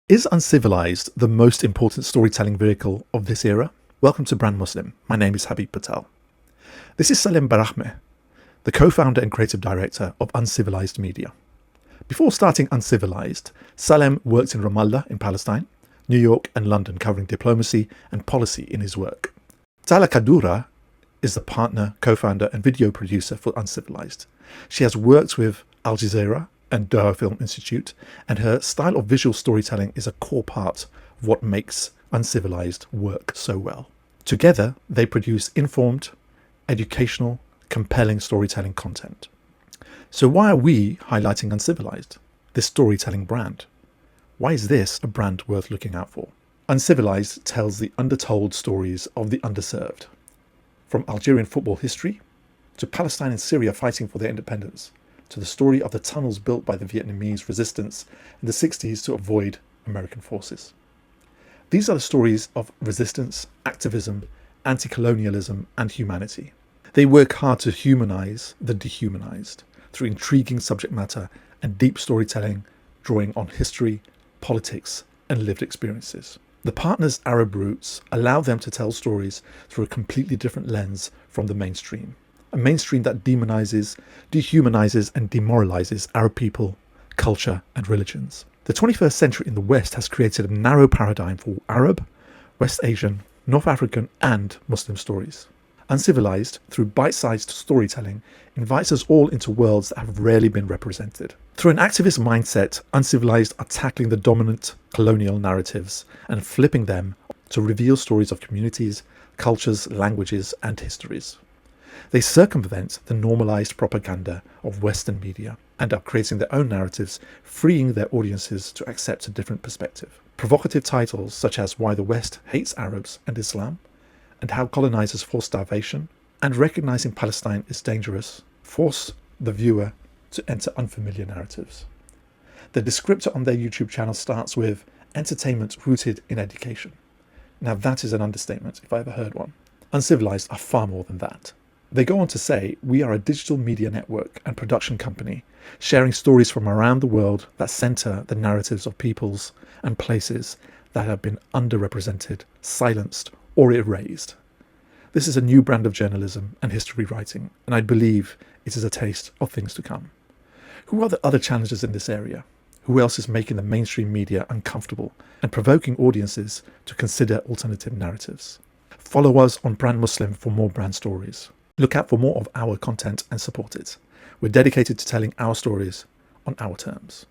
Is Uncivilized the most important storytelling vehicle of this era? Welcome to Brand Muslim. My name is Habib Patel. This is Salem Barahmeh, the co-founder and creative director of UNCIVILIZED Media. Before starting Uncivilized, Salem worked in Ramallah in Palestine, New York and London, covering diplomacy and policy in his work. Tala Kaddoura is the partner, co-founder and video producer for Uncivilized. She has worked with Al Jazeera and Doha Film Institute, and her style of visual storytelling is a core part of what makes Uncivilized work so well. Together, they produce informed, educational, compelling storytelling content. So why are we highlighting Uncivilized, this storytelling brand? Why is this a brand worth looking out for? Uncivilized tells the undertold stories of the underserved, from Algerian football history to Palestine and Syria fighting for their independence, to the story of the tunnels built by the Vietnamese resistance in the 60s to avoid American forces. These are the stories of resistance, activism, anti-colonialism, and humanity. They work hard to humanize the dehumanized through intriguing subject matter and deep storytelling, drawing on history, politics, and lived experiences. The partners' Arab roots allow them to tell stories through a completely different lens from the mainstream. A mainstream that demonizes, dehumanizes, and demoralizes Arab people, culture, and religions. The 21st century in the West has created a narrow paradigm for Arab, West Asian, North African, and Muslim stories. Uncivilized, through bite-sized storytelling, invites us all into worlds that have rarely been represented. Through an activist mindset, Uncivilized are tackling the dominant colonial narratives and flipping them to reveal stories of communities, cultures, languages, and histories. They circumvent the normalized propaganda of Western media and are creating their own narratives, freeing their audiences to accept a different perspective. Provocative titles such as Why the West Hates Arabs and Islam, and How Colonizers Force Starvation, and Recognizing Palestine is Dangerous, force the viewer to enter unfamiliar narratives. The descriptor on their YouTube channel starts with entertainment rooted in education. Now that is an understatement if I ever heard one. Uncivilized are far more than that. They go on to say, we are a digital media network and production company, sharing stories from around the world that center the narratives of peoples and places that have been underrepresented, silenced, or erased. This is a new brand of journalism and history writing, and I believe it is a taste of things to come. Who are the other challenges in this area? Who else is making the mainstream media uncomfortable and provoking audiences to consider alternative narratives? Follow us on Brand Muslim for more brand stories. Look out for more of our content and support it. We're dedicated to telling our stories on our terms.